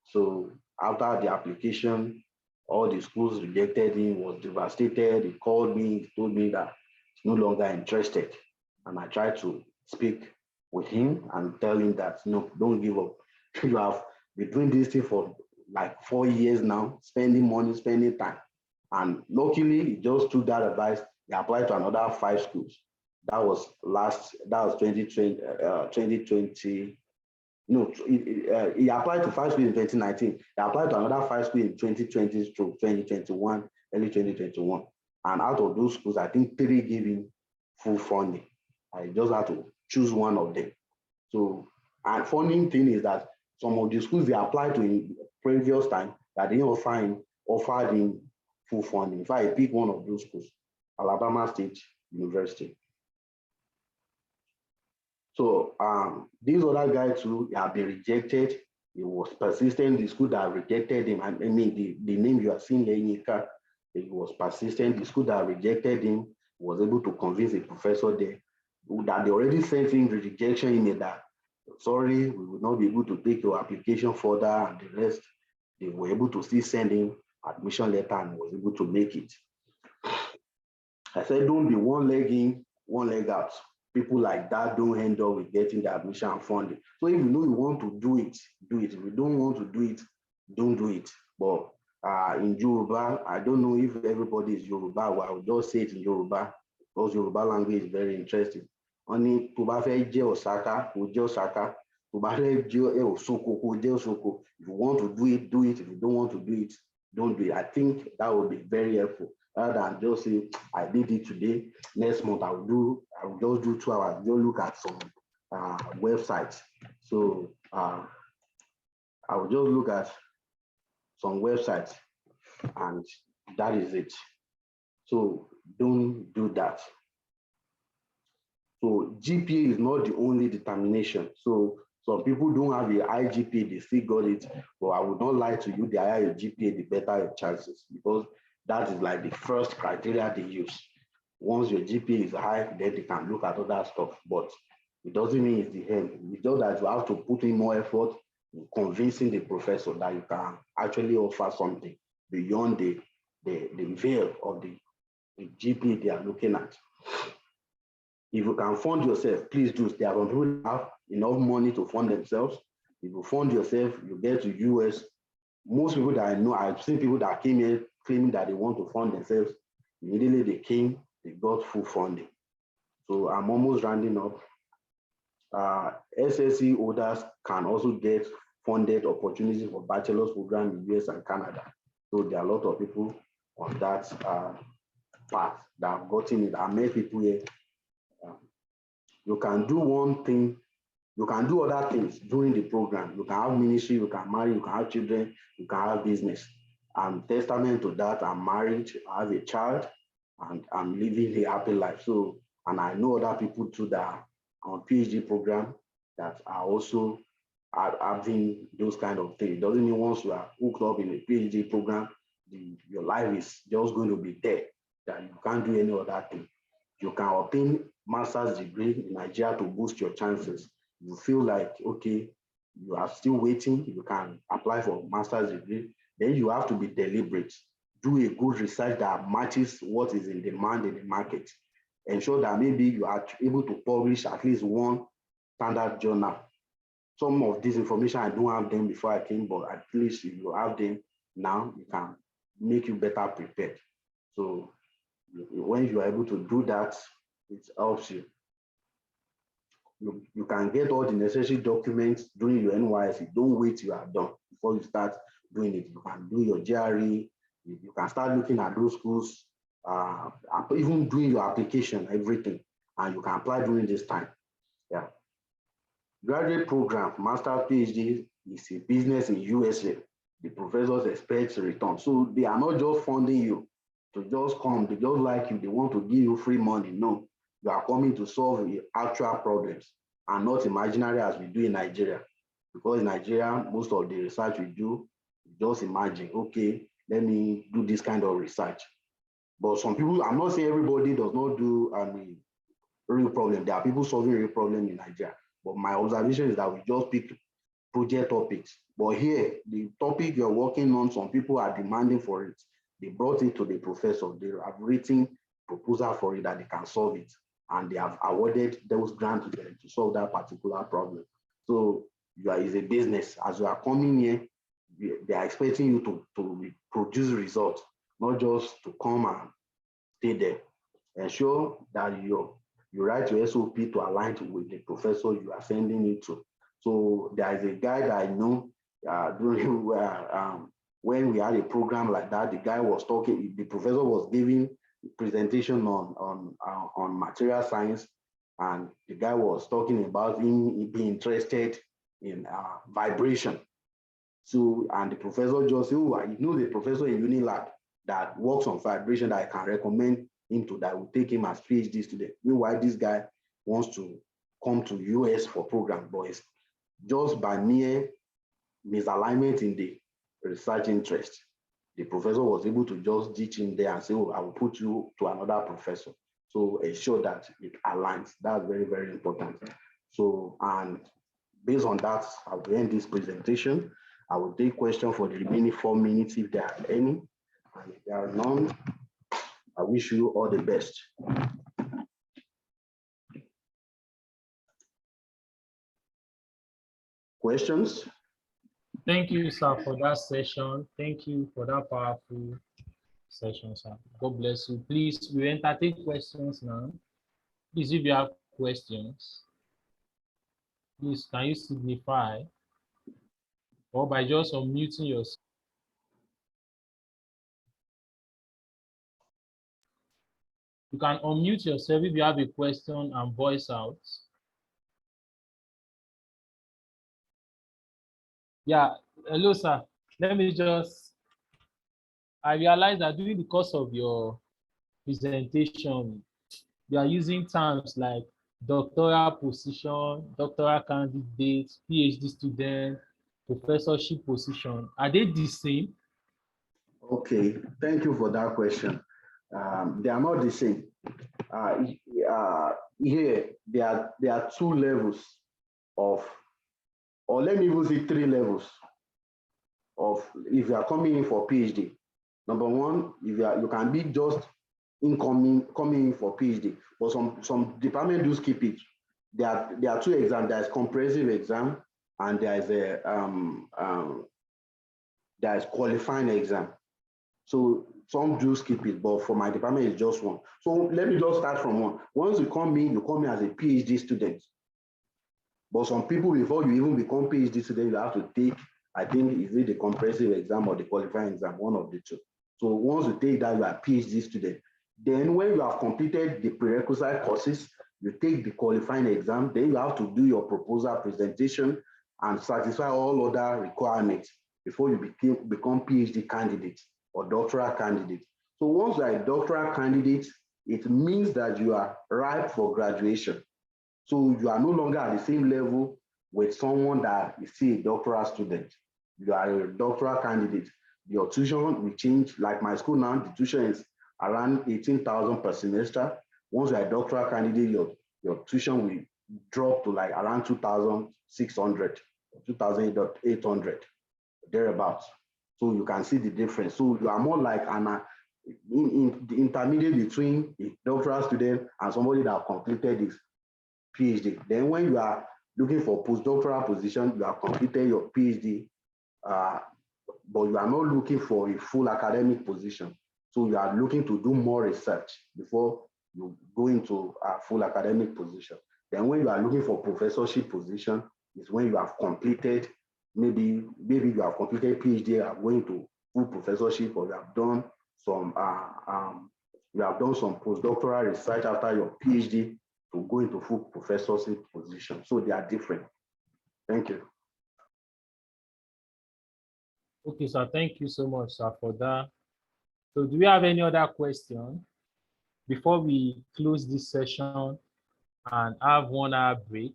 So after the application, all the schools rejected him, was devastated. He called me, he told me that he's no longer interested. And I tried to speak with him and tell him that, no, don't give up. You have been doing this thing for like 4 years now, spending money, spending time. And luckily, he just took that advice. He applied to another 5 schools. That was 2020. No, he applied to 5 schools in 2019. He applied to another 5 schools in 2020 to 2021, early 2021. And out of those schools, I think 3 gave him full funding. I just had to choose one of them. So, and funny thing is that some of the schools they applied to in previous time that they offered him full funding. In fact, I picked one of those schools, Alabama State University. So this other guy too, he had been rejected. He was persistent. The school that rejected him, I mean, the name you are seeing here, Nika, he was persistent. The school that rejected him was able to convince a professor there that they already sent him the rejection email that, sorry, we will not be able to take your application further, and the rest. They were able to still send him admission letter and was able to make it. I said, don't be one leg in, one leg out. People like that don't end up with getting the admission and funding. So if you know you want to do it, do it. If you don't want to do it, don't do it. But in Yoruba, I don't know if everybody is Yoruba, but I will just say it in Yoruba because Yoruba language is very interesting. Only tó bá fẹ́ jẹ́ Osaka, kó jẹ́ Osaka. Tó bá fẹ́ jẹ́ Osoko, kó jẹ́ Osoko. If you want to do it, do it. If you don't want to do it, don't do it. I think that would be very helpful. Rather than just say, I did it today, next month I will just do 2 hours, just look at some websites. So I will just look at some websites and that is it. So don't do that. So GPA is not the only determination. So some people don't have a high GPA, they still got it, but I would not lie to you, the higher your GPA, the better your chances, because that is like the first criteria they use. Once your GPA is high, then they can look at other stuff, but it doesn't mean it's the end. It's just that you have to put in more effort in convincing the professor that you can actually offer something beyond the veil of the GPA they are looking at. If you can fund yourself, please do. There are some people who have enough money to fund themselves. If you fund yourself, you get to US. Most people that I know, I've seen people that came here claiming that they want to fund themselves. Immediately they came, they got full funding. So I'm almost rounding up. SSC holders can also get funded opportunities for bachelor's program in US and Canada. So there are a lot of people on that path that have gotten it. I met people here. You can do one thing, you can do other things during the program. You can have ministry, you can marry, you can have children, you can have business. I'm testament to that. I'm married, I have a child, and I'm living a happy life. So, and I know other people too that are on PhD program that are also having those kind of things. It doesn't mean once you are hooked up in a PhD program, your life is just going to be there, that you can't do any other thing. You can obtain master's degree in Nigeria to boost your chances. You feel like, okay, you are still waiting, you can apply for master's degree, then you have to be deliberate. Do a good research that matches what is in demand in the market. Ensure that maybe you are able to publish at least one standard journal. Some of this information, I don't have them before I came, but at least if you have them now, it can make you better prepared. So when you are able to do that, it helps you. you can get all the necessary documents during your NYSC. Don't wait till you are done before you start doing it. You can do your GRE. You can start looking at those schools, even doing your application, everything, and you can apply during this time. Yeah. Graduate program, master PhD is a business in USA. The professors expect a return. So they are not just funding you to just come, they just like you, they want to give you free money. No, you are coming to solve actual problems and not imaginary as we do in Nigeria. Because in Nigeria, most of the research we do, just imagine, okay, let me do this kind of research. But some people, I'm not saying everybody does not do real problem. There are people solving real problem in Nigeria. But my observation is that we just pick project topics. But here, the topic you're working on, some people are demanding for it. They brought it to the professor. They have written proposal for it that they can solve it. And they have awarded those grants to them to solve that particular problem. So it's a business. As you are coming here, they are expecting you to produce results, not just to come and stay there. Ensure that you write your SOP to align with the professor you are sending it to. So there is a guy that I know during when we had a program like that, the guy was talking, the professor was giving a presentation on material science, and the guy was talking about him being interested in vibration. So, and the professor just said, oh, I know the professor in Unilab that works on vibration that I can recommend him to, that will take him as PhD student. Meanwhile, this guy wants to come to US for program, but it's just by mere misalignment in the research interest. The professor was able to just ditch in there and say, oh, I will put you to another professor. So ensure that it aligns. That's very, very important. So, and based on that, I will end this presentation. I will take questions for the remaining 4 minutes if there are any. And if there are none, I wish you all the best. Questions? Thank you, sir, for that session. Thank you for that powerful session, sir. God bless you. Please, we entertain questions now. Please, if you have questions, please, can you signify or by just unmuting yourself? You can unmute yourself if you have a question and voice out. Yeah, hello, sir. Let me just, I realized that during the course of your presentation, you are using terms like doctoral position, doctoral candidate, PhD student, professorship position. Are they the same? Okay, thank you for that question. They are not the same. Here, there are 2 levels of, or let me even say 3 levels of, if you are coming in for PhD. Number 1, if you can be just coming in for PhD, but some departments do skip it. There are 2 exams. There is comprehensive exam and there is qualifying exam. So some do skip it, but for my department, it's just 1. So let me just start from 1. Once you come in as a PhD student. But some people, before you even become PhD student, you have to take, I think, is it the comprehensive exam or the qualifying exam, one of the 2. So once you take that, you are a PhD student. Then when you have completed the prerequisite courses, you take the qualifying exam, then you have to do your proposal presentation and satisfy all other requirements before you become PhD candidate or doctoral candidate. So once you are a doctoral candidate, it means that you are ripe for graduation. So you are no longer at the same level with someone that is still a doctoral student. You are a doctoral candidate. Your tuition will change. Like my school now, the tuition is around 18,000 per semester. Once you are a doctoral candidate, your tuition will drop to like around 2,600, 2,800, thereabouts. So you can see the difference. So you are more like in the intermediate between a doctoral student and somebody that completed his PhD. Then when you are looking for postdoctoral position, you have completed your PhD, but you are not looking for a full academic position. So you are looking to do more research before you go into a full academic position. Then when you are looking for professorship position, is when you have completed, maybe you have completed PhD, are going to full professorship, or you have done some postdoctoral research after your PhD to go into full professorship position. So they are different. Thank you. Okay, sir. Thank you so much, sir, for that. So do we have any other question before we close this session and have 1 hour break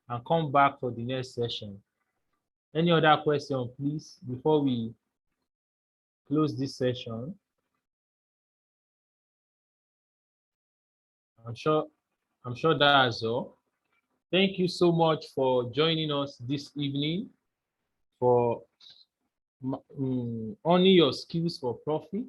and come back for the next session? Any other question, please, before we close this session? I'm sure that's all. Thank you so much for joining us this evening for owning your skills for profit.